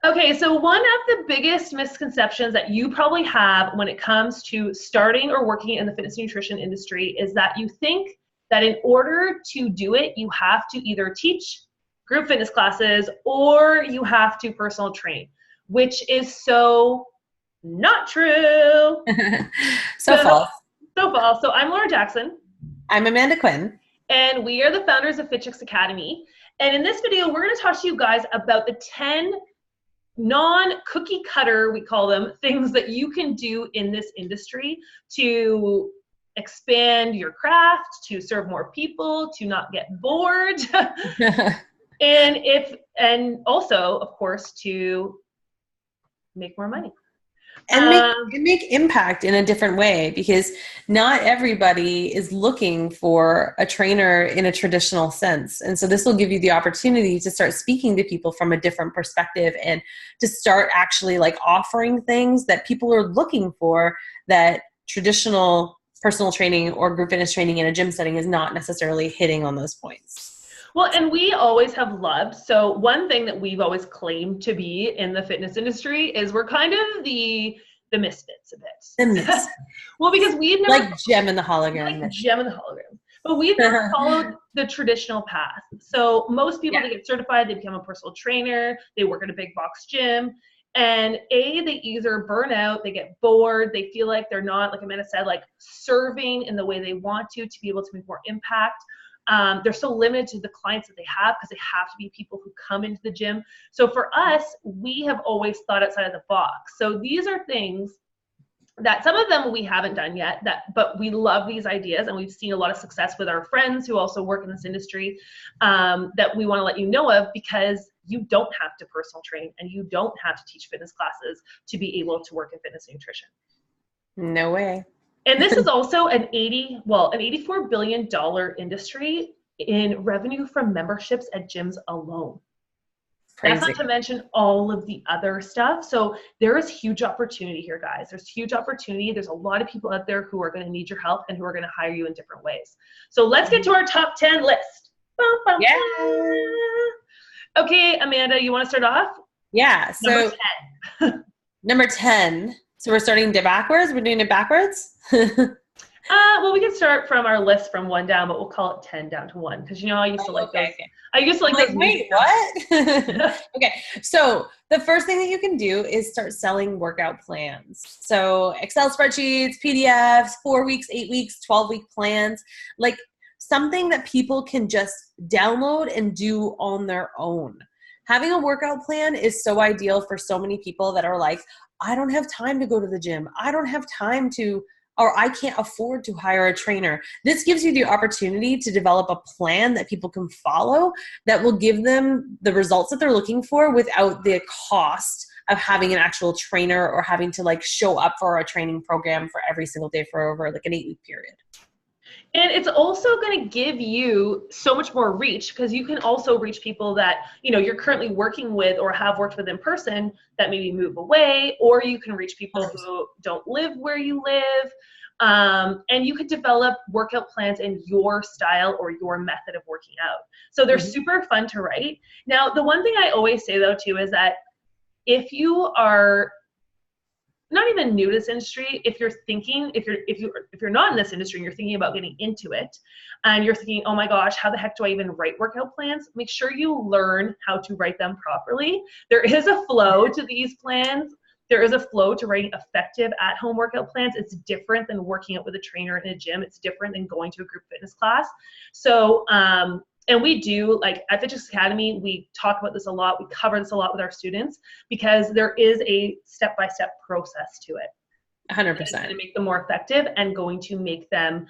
Okay, so one of the biggest misconceptions that you probably have when it comes to starting or working in the fitness and nutrition industry is that you think that in order to do it, you have to either teach group fitness classes or you have to personal train, which is so not true. So false. So false. So I'm Laura Jackson. I'm Amanda Quinn. And we are the founders of FitChicks Academy. And in this video, we're going to talk to you guys about the 10 non-cookie cutter, we call them, things that you can do in this industry to expand your craft, to serve more people, to not get bored, and also, of course, to make more money. And make impact in a different way, because not everybody is looking for a trainer in a traditional sense. And so this will give you the opportunity to start speaking to people from a different perspective and to start actually like offering things that people are looking for that traditional personal training or group fitness training in a gym setting is not necessarily hitting on those points. Well, and we always have loved, so one thing that we've always claimed to be in the fitness industry is we're kind of the misfits a bit. The misfits. Well, because we've never— like Gem and the Hologram. Like Gem and the Hologram. But we've never followed the traditional path. So most people that get certified, they become a personal trainer, they work at a big box gym, and they either burn out, they get bored, they feel like they're not, like Amanda said, like serving in the way they want to be able to make more impact. They're so limited to the clients that they have because they have to be people who come into the gym. So for us, we have always thought outside of the box. So these are things that some of them we haven't done yet, but we love these ideas, and we've seen a lot of success with our friends who also work in this industry, that we want to let you know of, because you don't have to personal train and you don't have to teach fitness classes to be able to work in fitness and nutrition. No way. And this is also an $84 billion industry in revenue from memberships at gyms alone. Crazy. That's not to mention all of the other stuff. So there is huge opportunity here, guys. There's huge opportunity. There's a lot of people out there who are going to need your help and who are going to hire you in different ways. So let's get to our top 10 list. Yeah. Okay, Amanda, you want to start off? Yeah. So number 10. So we're starting backwards? We're doing it backwards? Well, we can start from our list from 1 down, but we'll call it 10 down to 1, because I used to like those. Okay. I used to like those. Wait, what? Okay, so the first thing that you can do is start selling workout plans. So Excel spreadsheets, PDFs, 4 weeks, 8 weeks, 12-week plans, like something that people can just download and do on their own. Having a workout plan is so ideal for so many people that are like, I don't have time to go to the gym. I don't have time to, or I can't afford to hire a trainer. This gives you the opportunity to develop a plan that people can follow that will give them the results that they're looking for without the cost of having an actual trainer or having to like show up for a training program for every single day for over like an 8-week period. And it's also going to give you so much more reach, because you can also reach people that, you're currently working with or have worked with in person that maybe move away, or you can reach people who don't live where you live. And you could develop workout plans in your style or your method of working out. So they're super fun to write. Now, the one thing I always say though too is that if you are not even new to this industry, if you're not in this industry and you're thinking about getting into it, and you're thinking, oh my gosh, how the heck do I even write workout plans? Make sure you learn how to write them properly. There is a flow to these plans. There is a flow to writing effective at-home workout plans. It's different than working out with a trainer in a gym. It's different than going to a group fitness class. So, and we do, like at FitChicks Academy, we talk about this a lot. We cover this a lot with our students, because there is a step-by-step process to it. 100%. It's going to make them more effective and going to make them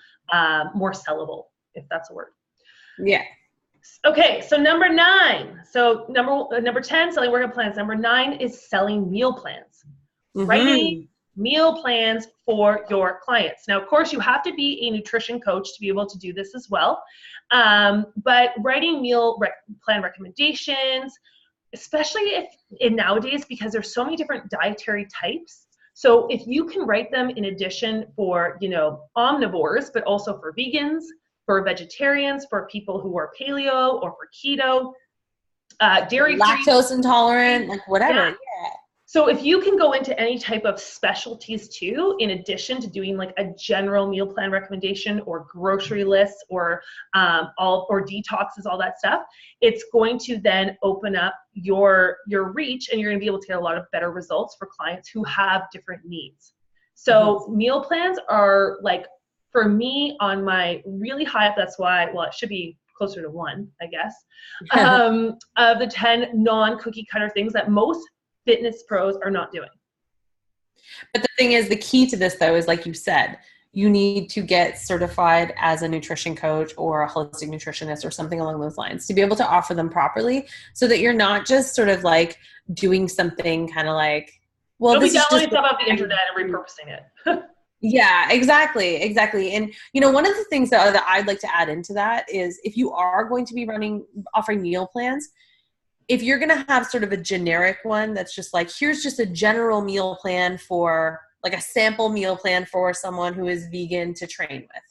more sellable, if that's a word. Yeah. Okay, so number 9. So number 10, selling workout plans. Number 9 is selling meal plans. Writing meal plans for your clients. Now, of course, you have to be a nutrition coach to be able to do this as well. But writing meal plan recommendations, especially nowadays, because there's so many different dietary types. So if you can write them in addition for, omnivores, but also for vegans, for vegetarians, for people who are paleo or for keto, dairy-free, lactose intolerant, like whatever. Yeah. So if you can go into any type of specialties too, in addition to doing like a general meal plan recommendation or grocery lists or detoxes, all that stuff, it's going to then open up your reach, and you're going to be able to get a lot of better results for clients who have different needs. So meal plans are like, for me, on my really high up, that's why, well, it should be closer to 1, I guess, of the 10 non-cookie cutter things that most fitness pros are not doing. But the thing is, the key to this though is, like you said, you need to get certified as a nutrition coach or a holistic nutritionist or something along those lines to be able to offer them properly, so that you're not just sort of like doing something kind of like, well, don't this be is downloading just stuff off the internet and repurposing it. Yeah, exactly. And you know, one of the things that I'd like to add into that is, if you are going to be offering meal plans, if you're going to have sort of a generic one that's just like, here's just a general meal plan for, like a sample meal plan for someone who is vegan to train with,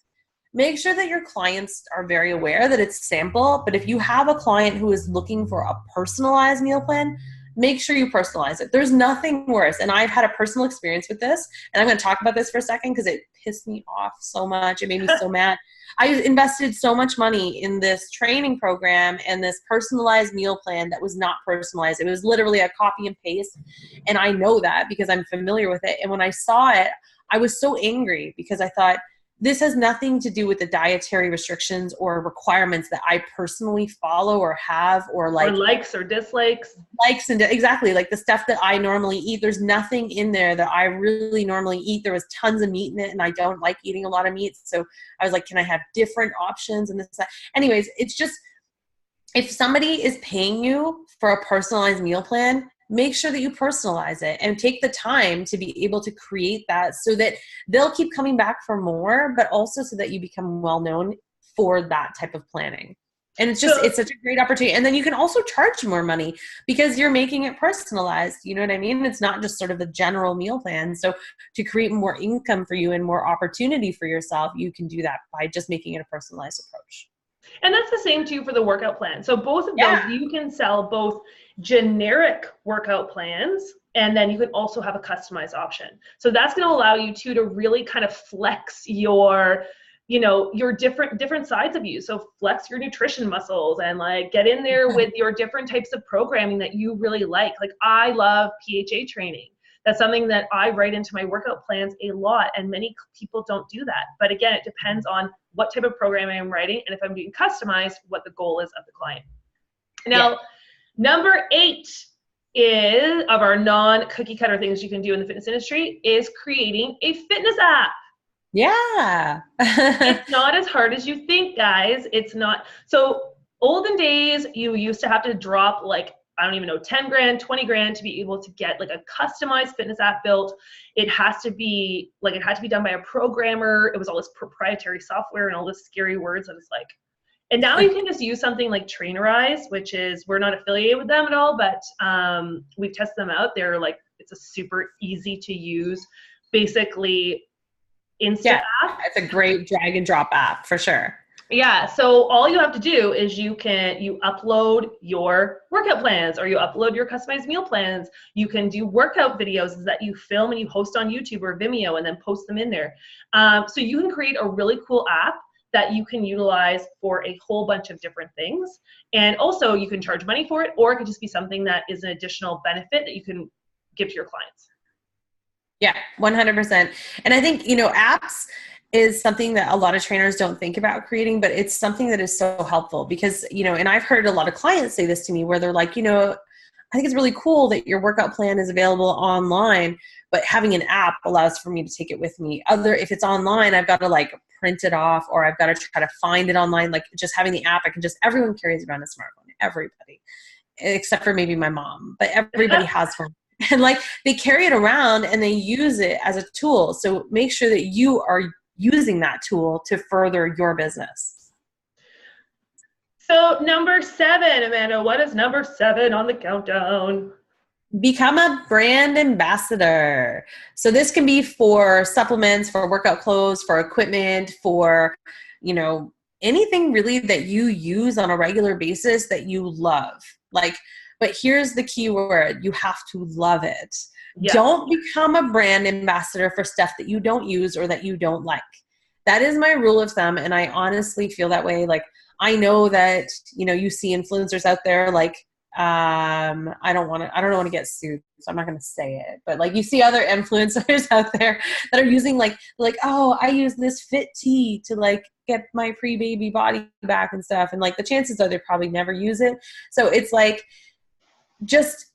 make sure that your clients are very aware that it's sample. But if you have a client who is looking for a personalized meal plan, make sure you personalize it. There's nothing worse. And I've had a personal experience with this, and I'm going to talk about this for a second because it pissed me off so much. It made me so mad. I invested so much money in this training program and this personalized meal plan that was not personalized. It was literally a copy and paste. And I know that because I'm familiar with it. And when I saw it, I was so angry because I thought, this has nothing to do with the dietary restrictions or requirements that I personally follow or have, or like, or likes or dislikes. Exactly, like the stuff that I normally eat. There's nothing in there that I really normally eat. There was tons of meat in it, and I don't like eating a lot of meat. So I was like, can I have different options? And this, that. Anyways, it's just, if somebody is paying you for a personalized meal plan, make sure that you personalize it and take the time to be able to create that, so that they'll keep coming back for more, but also so that you become well known for that type of planning. And it's just, it's such a great opportunity. And then you can also charge more money because you're making it personalized. You know what I mean? It's not just sort of a general meal plan. So to create more income for you and more opportunity for yourself, you can do that by just making it a personalized approach. And that's the same too for the workout plan. So both of those, you can sell both generic workout plans, and then you can also have a customized option. So that's going to allow you to really kind of flex your, you know, your different sides of you. So flex your nutrition muscles and like get in there with your different types of programming that you really like. Like I love PHA training. That's something that I write into my workout plans a lot, and many people don't do that. But again, it depends on what type of programming I'm writing, and if I'm doing customized, what the goal is of the client. Now, number 8 is, of our non-cookie cutter things you can do in the fitness industry, is creating a fitness app. Yeah. It's not as hard as you think, guys. It's not. So olden days, you used to have to drop like, I don't even know, 10 grand, 20 grand to be able to get like a customized fitness app built. It has to be like, it had to be done by a programmer. It was all this proprietary software and all this scary words. And it's like, and now you can just use something like Trainerize, which is, we're not affiliated with them at all, but we've tested them out. They're like, it's a super easy to use, basically instant app. It's a great drag and drop app for sure. Yeah, so all you have to do is you upload your workout plans, or you upload your customized meal plans. You can do workout videos that you film and you host on YouTube or Vimeo and then post them in there. So you can create a really cool app that you can utilize for a whole bunch of different things. And also you can charge money for it, or it could just be something that is an additional benefit that you can give to your clients. Yeah, 100%. And I think, you know, apps is something that a lot of trainers don't think about creating, but it's something that is so helpful because, you know, and I've heard a lot of clients say this to me where they're like, you know, I think it's really cool that your workout plan is available online, but having an app allows for me to take it with me. If it's online, I've got to like print it off, or I've got to try to find it online. Like just having the app, everyone carries around a smartphone, everybody, except for maybe my mom, but everybody has one. And like they carry it around and they use it as a tool. So make sure that you are using that tool to further your business. So number 7, Amanda, what is number 7 on the countdown? Become a brand ambassador. So this can be for supplements, for workout clothes, for equipment, for, you know, anything really that you use on a regular basis that you love. Like, but here's the key word, you have to love it. Yeah. Don't become a brand ambassador for stuff that you don't use or that you don't like. That is my rule of thumb. And I honestly feel that way. Like, I know that, you know, you see influencers out there, like, I don't want to get sued, so I'm not going to say it, but like, you see other influencers out there that are using like, oh, I use this fit tea to like get my pre-baby body back and stuff. And like, the chances are they probably never use it. So it's like, just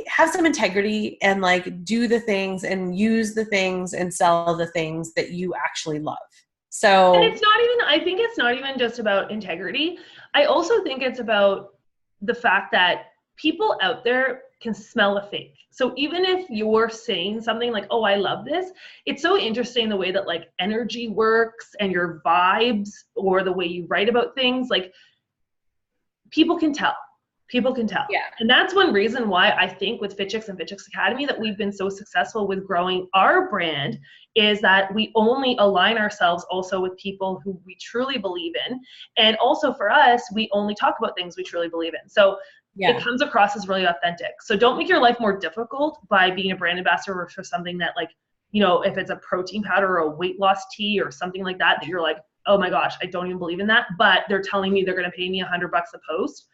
have some integrity and like do the things and use the things and sell the things that you actually love. So, and I think it's not even just about integrity. I also think it's about the fact that people out there can smell a fake. So even if you're saying something like, oh, I love this, it's so interesting the way that like energy works and your vibes or the way you write about things, like people can tell. Yeah. And that's one reason why I think with Fit Chicks and Fit Chicks Academy that we've been so successful with growing our brand is that we only align ourselves also with people who we truly believe in. And also for us, we only talk about things we truly believe in. So it comes across as really authentic. So don't make your life more difficult by being a brand ambassador for something that, like, you know, if it's a protein powder or a weight loss tea or something like that, that you're like, oh my gosh, I don't even believe in that, but they're telling me they're going to pay me $100 a post.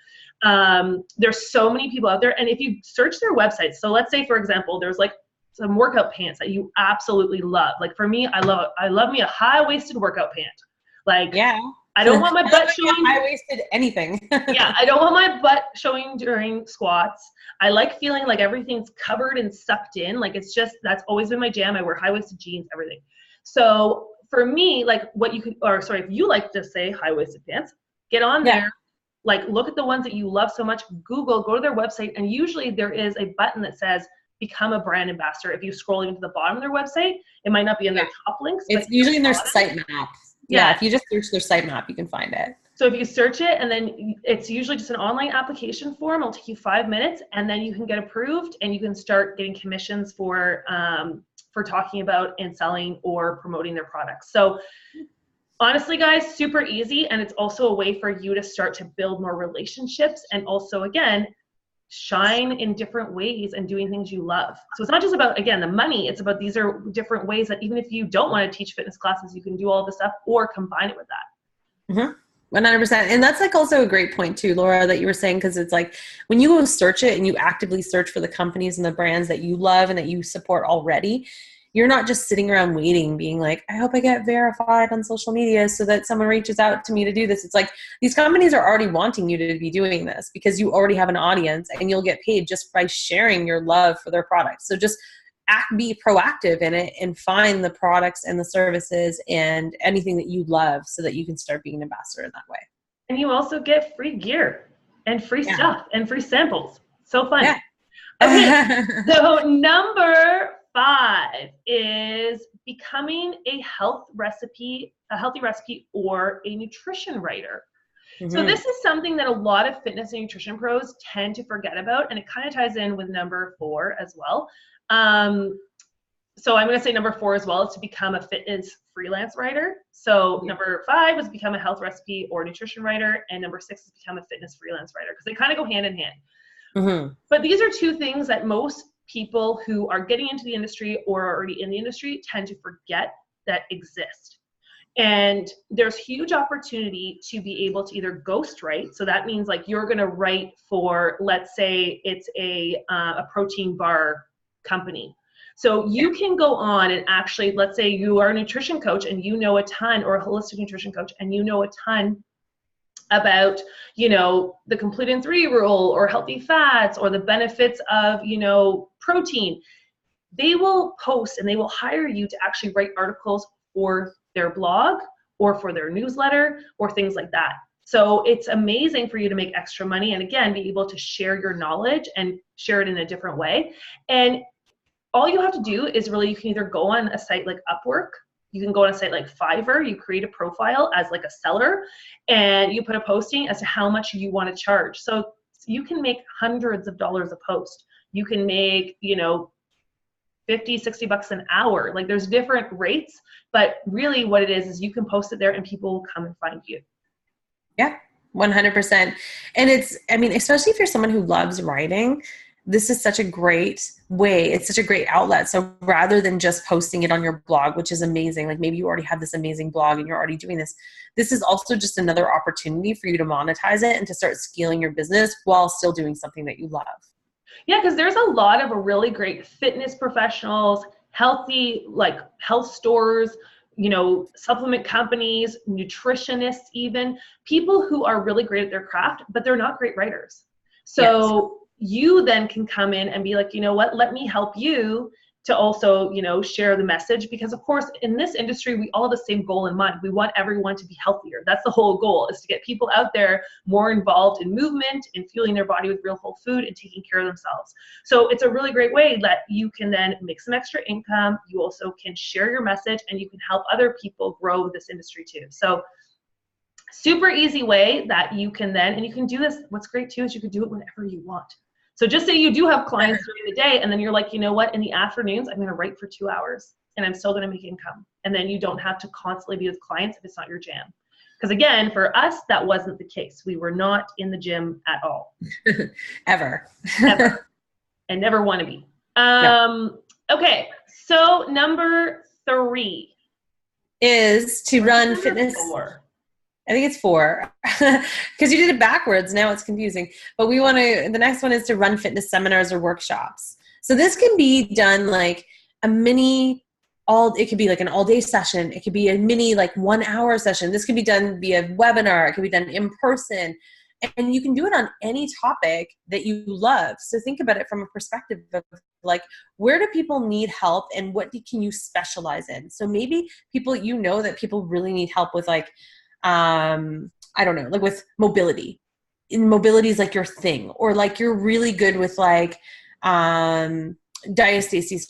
There's so many people out there. And if you search their websites, so let's say, for example, there's like some workout pants that you absolutely love. Like for me, I love me a high-waisted workout pant. Like, yeah. I don't want my butt showing. High-waisted anything. Yeah, I don't want my butt showing during squats. I like feeling like everything's covered and sucked in. Like, it's just, that's always been my jam. I wear high-waisted jeans, everything. So for me, like if you like to say high-waisted pants, get on there. Like, look at the ones that you love so much, Google, go to their website, and usually there is a button that says become a brand ambassador. If you scroll even to the bottom of their website, it might not be in their top links. It's usually in their site map. Yeah, if you just search their site map, you can find it. So if you search it, and then it's usually just an online application form, it'll take you 5 minutes, and then you can get approved, and you can start getting commissions for talking about and selling or promoting their products. So honestly, guys, super easy. And it's also a way for you to start to build more relationships and also, again, shine in different ways and doing things you love. So it's not just about, again, the money. It's about, these are different ways that even if you don't want to teach fitness classes, you can do all this stuff or combine it with that. Mm-hmm. 100%. And that's like also a great point too, Laura, that you were saying, because it's like when you go search it and you actively search for the companies and the brands that you love and that you support already, you're not just sitting around waiting, being like, I hope I get verified on social media so that someone reaches out to me to do this. It's like these companies are already wanting you to be doing this because you already have an audience and you'll get paid just by sharing your love for their products. So just be proactive in it and find the products and the services and anything that you love so that you can start being an ambassador in that way. And you also get free gear and free stuff and free samples. So fun. Yeah. Okay, so number 5 is becoming a healthy recipe or a nutrition writer. Mm-hmm. So this is something that a lot of fitness and nutrition pros tend to forget about, and it kind of ties in with number 4 as well. So I'm going to say number 4 as well is to become a fitness freelance writer. So number 5 is become a health recipe or nutrition writer, and number 6 is become a fitness freelance writer, because they kind of go hand in hand. Mm-hmm. But these are 2 things that most people who are getting into the industry or are already in the industry tend to forget that exist. And there's huge opportunity to be able to either ghostwrite. So that means like you're going to write for, let's say it's a protein bar company. So you can go on and actually, let's say you are a nutrition coach and you know a ton, or a holistic nutrition coach, and you know a ton about, you know, the complete in 3 rule or healthy fats or the benefits of, you know, protein. They will post and they will hire you to actually write articles for their blog or for their newsletter or things like that. So it's amazing for you to make extra money and, again, be able to share your knowledge and share it in a different way. And all you have to do is really, you can either go on a site like Upwork, you can go on a site like Fiverr, you create a profile as like a seller, and you put a posting as to how much you want to charge. So you can make hundreds of dollars a post. You can make, you know, 50, $60 an hour. Like there's different rates, but really what it is you can post it there and people will come and find you. Yeah, 100%. And it's, I mean, especially if you're someone who loves writing, this is such a great way. It's such a great outlet. So rather than just posting it on your blog, which is amazing, like maybe you already have this amazing blog and you're already doing this, this is also just another opportunity for you to monetize it and to start scaling your business while still doing something that you love. Yeah, because there's a lot of really great fitness professionals, healthy, like health stores, you know, supplement companies, nutritionists, even people who are really great at their craft, but they're not great writers. So you then can come in and be like, you know what, let me help you to also, you know, share the message, because of course in this industry, we all have the same goal in mind. We want everyone to be healthier. That's the whole goal, is to get people out there more involved in movement and fueling their body with real whole food and taking care of themselves. So it's a really great way that you can then make some extra income. You also can share your message and you can help other people grow this industry too. So super easy way that you can then, and you can do this. What's great too is you can do it whenever you want. So just say you do have clients during the day and then you're like, you know what, in the afternoons, I'm going to write for 2 hours and I'm still going to make income. And then you don't have to constantly be with clients if it's not your jam. Because again, for us, that wasn't the case. We were not in the gym at all. Ever. Ever. And never want to be. No. Okay. So number 3 is to run fitness. 4? I think it's 4 because you did it backwards. Now it's confusing, but we want to, the next one is to run fitness seminars or workshops. So this can be done like a mini, it could be like an all day session. It could be a mini, like 1 hour session. This could be done via webinar. It could be done in person, and you can do it on any topic that you love. So think about it from a perspective of like, where do people need help and what can you specialize in? So maybe people, you know, that people really need help with like, I don't know, like with mobility. In mobility is like your thing, or like you're really good with like diastasis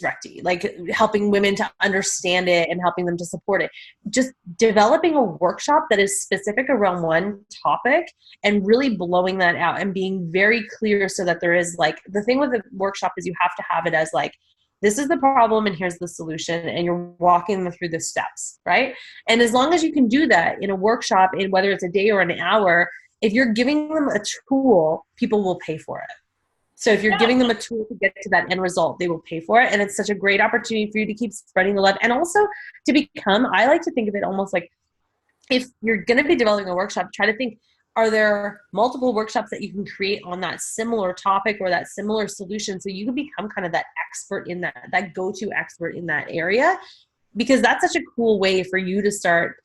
recti, like helping women to understand it and helping them to support it. Just developing a workshop that is specific around one topic and really blowing that out and being very clear so that there is like, the thing with the workshop is you have to have it as like, this is the problem and here's the solution, and you're walking them through the steps, right? And as long as you can do that in a workshop, in whether it's a day or an hour, if you're giving them a tool, people will pay for it. So if you're giving them a tool to get to that end result, they will pay for it. And it's such a great opportunity for you to keep spreading the love. And also to become, I like to think of it almost like, if you're going to be developing a workshop, try to think, are there multiple workshops that you can create on that similar topic or that similar solution, so you can become kind of that expert in that go-to expert in that area? Because that's such a cool way for you to start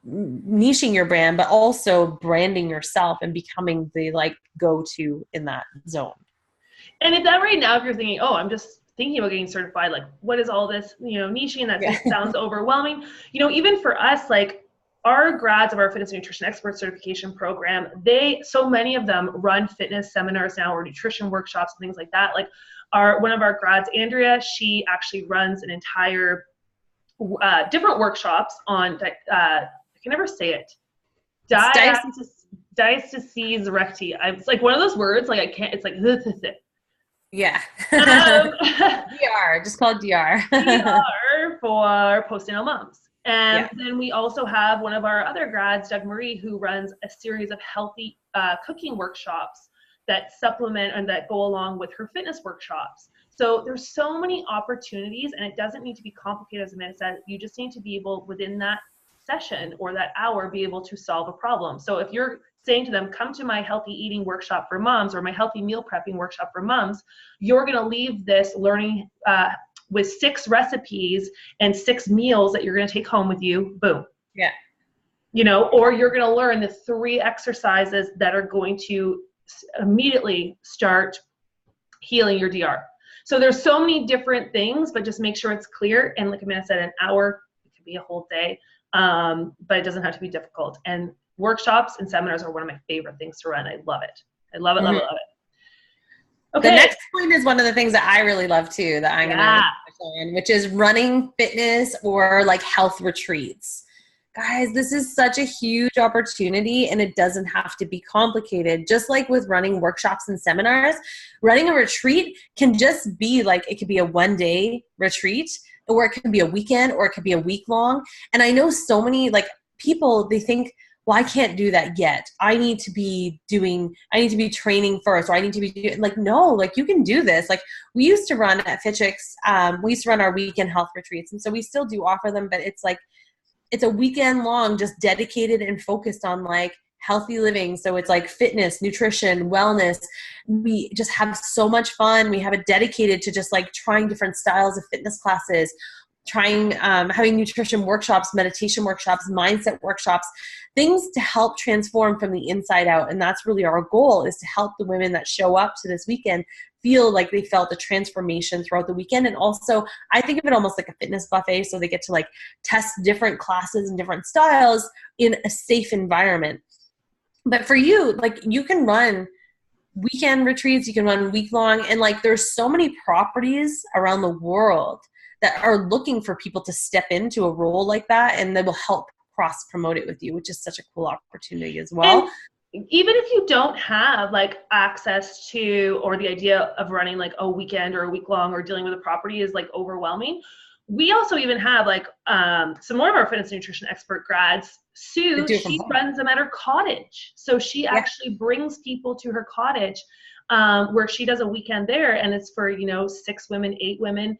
niching your brand, but also branding yourself and becoming the like go-to in that zone. And if that right now, if you're thinking, oh, I'm just thinking about getting certified, like what is all this, you know, niching, that sounds overwhelming. You know, even for us, like our grads of our fitness and nutrition expert certification program, so many of them run fitness seminars now or nutrition workshops and things like that. Like one of our grads, Andrea, she actually runs an entire different workshops on, I can never say it. Diastasis recti. It's like one of those words, like I can't, it's like, yeah. DR, just call it DR. DR for postnatal moms. And then we also have one of our other grads, Doug Marie, who runs a series of healthy cooking workshops that supplement and that go along with her fitness workshops. So there's so many opportunities, and it doesn't need to be complicated, as Amanda said. You just need to be able, within that session or that hour, be able to solve a problem. So if you're saying to them, come to my healthy eating workshop for moms or my healthy meal prepping workshop for moms, you're going to leave this learning with 6 recipes and 6 meals that you're going to take home with you. Boom. Yeah. You know, or you're going to learn the 3 exercises that are going to immediately start healing your DR. So there's so many different things, but just make sure it's clear. And like Amanda said, an hour, it could be a whole day, but it doesn't have to be difficult. And workshops and seminars are one of my favorite things to run. I love it. I love it, love it, love it. Okay. The next point is one of the things that I really love too, that I'm going to touch on, which is running fitness or like health retreats. Guys, this is such a huge opportunity, and it doesn't have to be complicated. Just like with running workshops and seminars, running a retreat can just be like, it could be a 1-day retreat, or it could be a weekend, or it could be a week long. And I know so many like people, they think, well, I can't do that yet. I need to be training first, or I need to be doing, like, no, like you can do this. Like we used to run at Fitchix, we used to run our weekend health retreats. And so we still do offer them, but it's like, it's a weekend long, just dedicated and focused on like healthy living. So it's like fitness, nutrition, wellness. We just have so much fun. We have it dedicated to just like trying different styles of fitness classes, trying, having nutrition workshops, meditation workshops, mindset workshops, things to help transform from the inside out. And that's really our goal, is to help the women that show up to this weekend feel like they felt a transformation throughout the weekend. And also, I think of it almost like a fitness buffet. So they get to like test different classes and different styles in a safe environment. But for you, like you can run weekend retreats, you can run week long, and like there's so many properties around the world that are looking for people to step into a role like that, and they will help cross promote it with you, which is such a cool opportunity as well. And even if you don't have like access to, or the idea of running like a weekend or a week long, or dealing with a property is like overwhelming, we also even have like some more of our fitness and nutrition expert grads. Sue, she runs them at her cottage. So she actually brings people to her cottage where she does a weekend there, and it's for, 6 women, 8 women.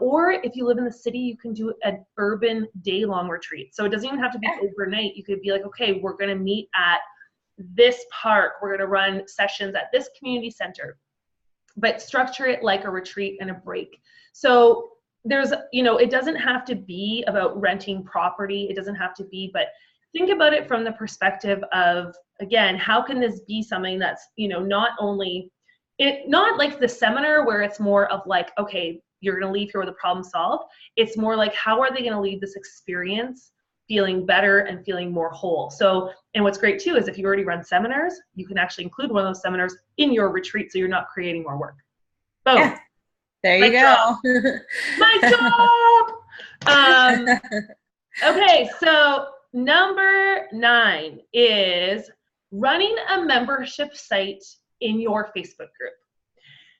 Or if you live in the city, you can do an urban day-long retreat. So it doesn't even have to be overnight. You could be like, okay, we're going to meet at this park. We're going to run sessions at this community center, but structure it like a retreat and a break. So there's, it doesn't have to be about renting property. It doesn't have to be, but think about it from the perspective of, again, how can this be something that's, not like the seminar where it's more of like, okay, you're going to leave here with a problem solved. It's more like, how are they going to leave this experience feeling better and feeling more whole? So, and what's great too is if you already run seminars, you can actually include one of those seminars in your retreat, so you're not creating more work. Boom. Yeah. There you go. My job. Okay, so number 9 is running a membership site in your Facebook group.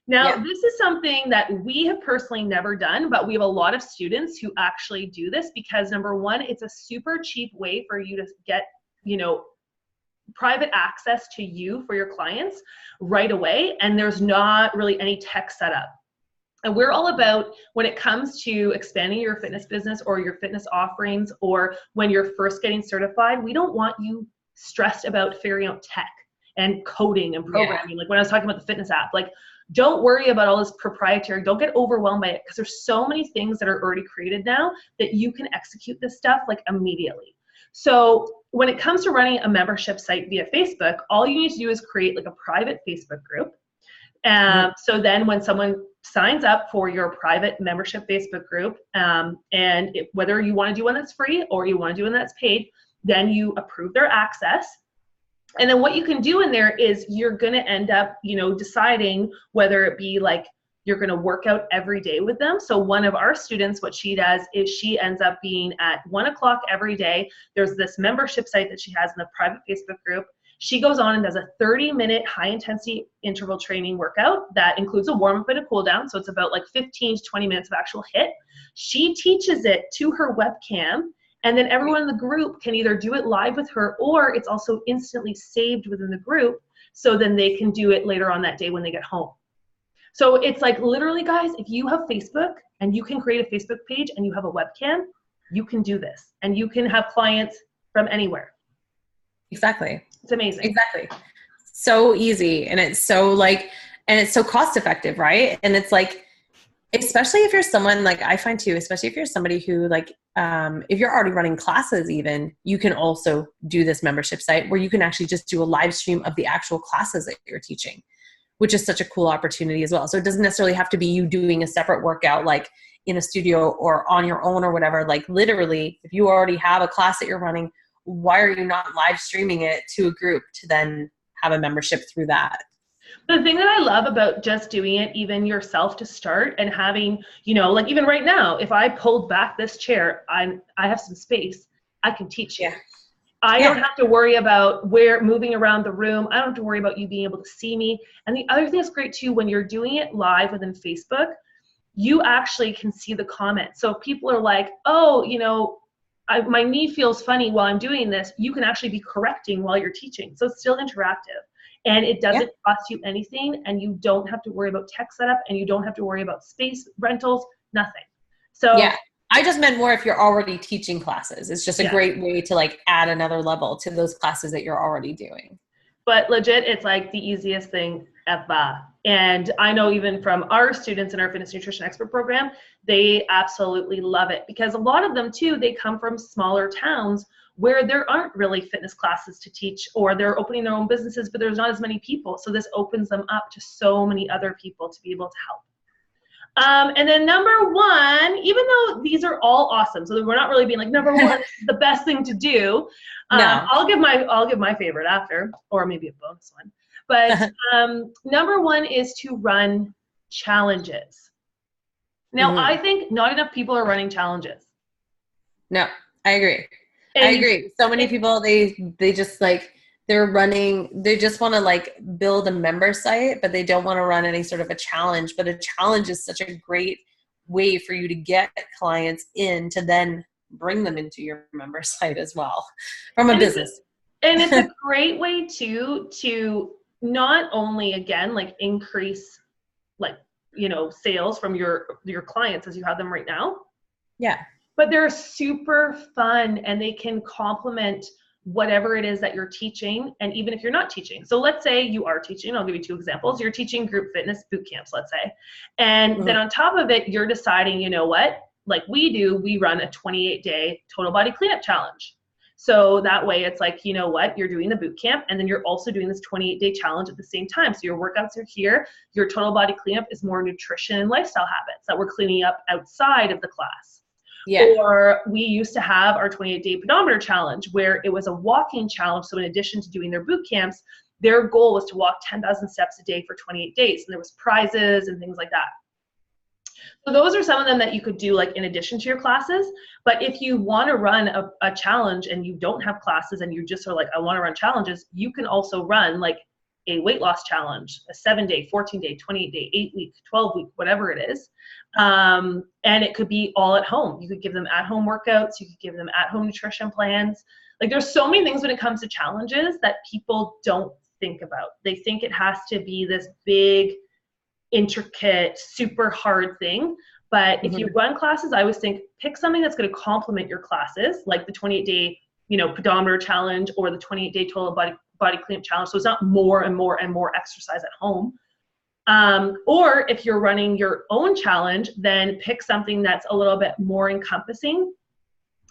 Now, this is something that we have personally never done, but we have a lot of students who actually do this because, number one, it's a super cheap way for you to get, private access to you for your clients right away, and there's not really any tech setup. And we're all about, when it comes to expanding your fitness business or your fitness offerings, or when you're first getting certified, we don't want you stressed about figuring out tech and coding and programming. Like when I was talking about the fitness app, like, don't worry about all this proprietary, don't get overwhelmed by it, because there's so many things that are already created now that you can execute this stuff like immediately. So when it comes to running a membership site via Facebook, all you need to do is create like a private Facebook group. So then when someone signs up for your private membership Facebook group, whether you want to do one that's free or you want to do one that's paid, then you approve their access. And then what you can do in there is you're going to end up, deciding whether it be like you're going to work out every day with them. So one of our students, what she does is she ends up being at 1:00 every day. There's this membership site that she has in the private Facebook group. She goes on and does a 30-minute high-intensity interval training workout that includes a warm-up and a cool-down. So it's about like 15 to 20 minutes of actual HIIT. She teaches it to her webcam, and then everyone in the group can either do it live with her, or it's also instantly saved within the group, so then they can do it later on that day when they get home. So it's like, literally, guys, if you have Facebook and you can create a Facebook page and you have a webcam, you can do this. And you can have clients from anywhere. Exactly. It's amazing. Exactly. So easy. And it's so cost effective, right? And it's like, especially if you're someone, like I find too, especially if you're somebody who like, if you're already running classes even, you can also do this membership site where you can actually just do a live stream of the actual classes that you're teaching, which is such a cool opportunity as well. So it doesn't necessarily have to be you doing a separate workout like in a studio or on your own or whatever. Like literally, if you already have a class that you're running, why are you not live streaming it to a group to then have a membership through that? The thing that I love about just doing it even yourself to start and having, like even right now, if I pulled back this chair, I have some space. I can teach you. Yeah. I don't have to worry about moving around the room. I don't have to worry about you being able to see me. And the other thing that's great too, when you're doing it live within Facebook, you actually can see the comments. So if people are like, oh, you know, my knee feels funny while I'm doing this, you can actually be correcting while you're teaching. So it's still interactive. And it doesn't cost you anything, and you don't have to worry about tech setup, and you don't have to worry about space rentals, nothing. So yeah, I just meant more if you're already teaching classes. It's just a great way to like add another level to those classes that you're already doing. But legit, it's like the easiest thing ever. And I know even from our students in our fitness nutrition expert program, they absolutely love it, because a lot of them too, they come from smaller towns where there aren't really fitness classes to teach, or they're opening their own businesses, but there's not as many people. So this opens them up to so many other people to be able to help. And then number one, even though these are all awesome, so we're not really being like number one is the best thing to do. No. I'll give my favorite after, or maybe a bonus one. But number one is to run challenges. Now, I think not enough people are running challenges. No, I agree. I agree. So many people, they just like, they just want to like build a member site, but they don't want to run any sort of a challenge. But a challenge is such a great way for you to get clients in to then bring them into your member site as well from a business. And it's a great way too, to not only, again, like increase like, you know, sales from your clients as you have them right now. Yeah. But they're super fun, and they can complement whatever it is that you're teaching. And even if you're not teaching, so let's say you are teaching, I'll give you two examples. You're teaching group fitness boot camps, let's say. And then on top of it, you're deciding, you know what, like we run a 28-day total body cleanup challenge. So that way it's like, you know what, you're doing the boot camp, and then you're also doing this 28-day challenge at the same time. So your workouts are here. Your total body cleanup is more nutrition and lifestyle habits that we're cleaning up outside of the class. Yeah. Or we used to have our 28-day pedometer challenge, where it was a walking challenge. So in addition to doing their boot camps, their goal was to walk 10,000 steps a day for 28 days. And there was prizes and things like that. So those are some of them that you could do like in addition to your classes. But if you want to run a challenge and you don't have classes and you just are like, I want to run challenges, you can also run like a weight loss challenge, a 7-day, 14-day, 28-day, 8-week, 12-week, whatever it is. And it could be all at home. You could give them at-home workouts. You could give them at-home nutrition plans. Like there's so many things when it comes to challenges that people don't think about. They think it has to be this big, intricate, super hard thing. But if you run classes, I always think pick something that's going to complement your classes, like the 28-day, you know, pedometer challenge or the 28-day total body cleanup challenge. So it's not more and more and more exercise at home. Or if you're running your own challenge, then pick something that's a little bit more encompassing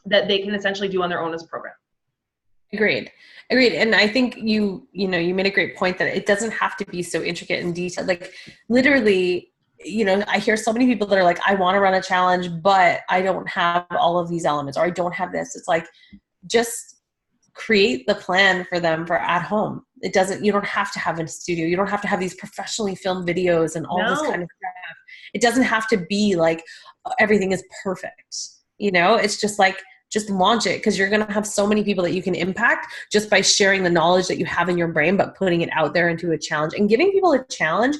that they can essentially do on their own as a program. Agreed. And I think you made a great point that it doesn't have to be so intricate and detailed. Like literally, you know, I hear so many people that are like, I want to run a challenge, but I don't have all of these elements, or I don't have this. It's like, just create the plan for them for at home. You don't have to have a studio. You don't have to have these professionally filmed videos and all this kind of stuff. It doesn't have to be like everything is perfect. You know, it's just like, just launch it, because you're going to have so many people that you can impact just by sharing the knowledge that you have in your brain, but putting it out there into a challenge and giving people a challenge.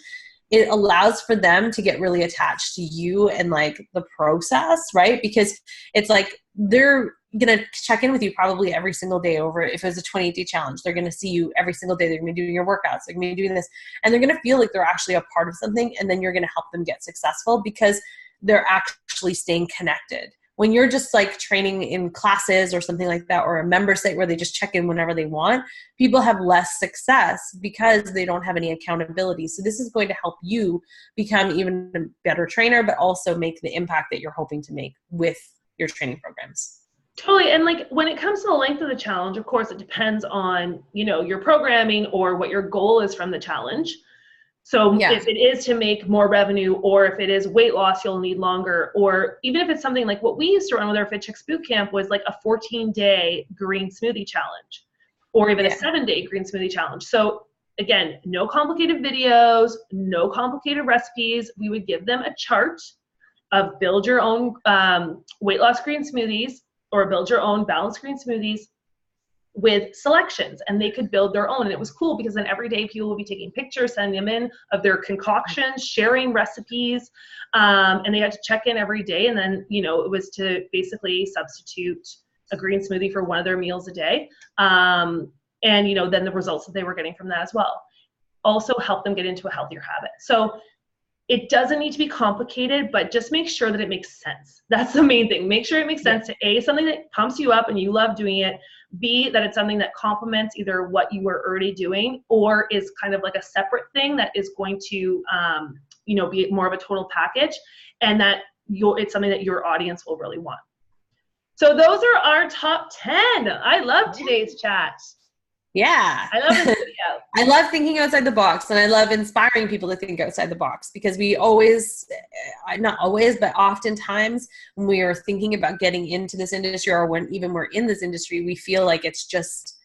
It allows for them to get really attached to you and like the process, right? Because it's like, they're going to check in with you probably every single day over, if it's a 28-day challenge, they're going to see you every single day. They're going to be doing your workouts. They're going to be doing this, and they're going to feel like they're actually a part of something. And then you're going to help them get successful because they're actually staying connected. When you're just like training in classes or something like that, or a member site where they just check in whenever they want, people have less success because they don't have any accountability. So this is going to help you become even a better trainer, but also make the impact that you're hoping to make with your training programs. Totally. And like when it comes to the length of the challenge, of course, it depends on, you know, your programming or what your goal is from the challenge. So if it is to make more revenue, or if it is weight loss, you'll need longer. Or even if it's something like what we used to run with our Fit Chicks Bootcamp was like a 14-day green smoothie challenge, or even a 7-day green smoothie challenge. So again, no complicated videos, no complicated recipes. We would give them a chart of build your own weight loss green smoothies. or build your own balanced green smoothies with selections, and they could build their own. And it was cool because then every day people would be taking pictures, sending them in of their concoctions, sharing recipes, and they had to check in every day. And then, you know, it was to basically substitute a green smoothie for one of their meals a day. And, you know, then the results that they were getting from that as well also help them get into a healthier habit. So it doesn't need to be complicated, but just make sure that it makes sense. That's the main thing. Make sure it makes sense to A, something that pumps you up and you love doing it. B, that it's something that complements either what you were already doing or is kind of like a separate thing that is going to, you know, be more of a total package, and that it's something that your audience will really want. So those are our top 10. I love today's chat. Yeah. I love this video. I love thinking outside the box, and I love inspiring people to think outside the box, because we always, not always, but oftentimes when we are thinking about getting into this industry, or when even we're in this industry, we feel like it's just,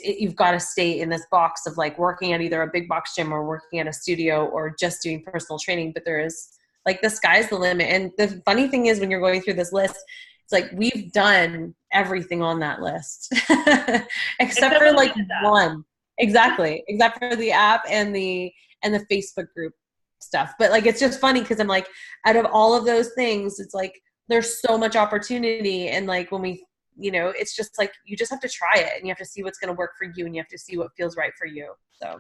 you've got to stay in this box of like working at either a big box gym or working at a studio or just doing personal training. But there is, like, the sky's the limit. And the funny thing is, when you're going through this list, it's like we've done everything on that list except for like one. Exactly. Except for the app and the Facebook group stuff. But like, it's just funny because I'm like, out of all of those things, it's like there's so much opportunity. And like when we, you know, it's just like you just have to try it, and you have to see what's going to work for you, and you have to see what feels right for you. So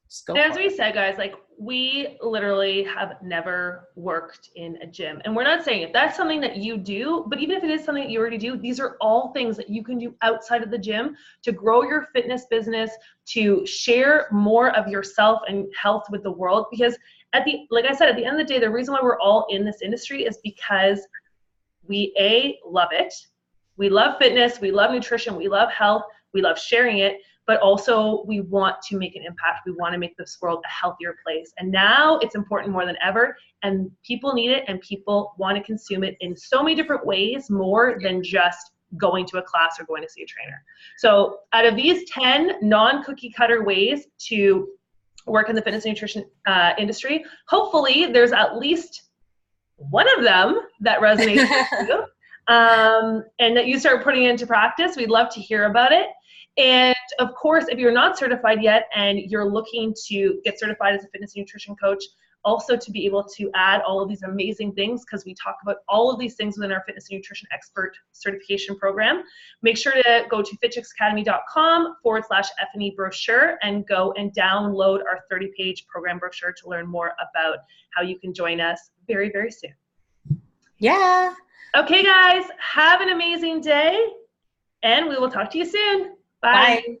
just go. As we said, guys, like, we literally have never worked in a gym. And we're not saying if that's something that you do, but even if it is something that you already do, these are all things that you can do outside of the gym to grow your fitness business, to share more of yourself and health with the world. Because like I said, at the end of the day, the reason why we're all in this industry is because we love it. We love fitness, we love nutrition, we love health, we love sharing it, but also we want to make an impact. We want to make this world a healthier place. And now it's important more than ever, and people need it, and people want to consume it in so many different ways, more than just going to a class or going to see a trainer. So out of these 10 non-cookie cutter ways to work in the fitness and nutrition industry, hopefully there's at least one of them that resonates with you. And that you start putting it into practice. We'd love to hear about it. And of course, if you're not certified yet and you're looking to get certified as a fitness and nutrition coach, also to be able to add all of these amazing things, because we talk about all of these things within our fitness and nutrition expert certification program, make sure to go to fitchexacademy.com/F&E brochure and go and download our 30-page program brochure to learn more about how you can join us very, very soon. Yeah. Okay, guys, have an amazing day, and we will talk to you soon. Bye. Bye.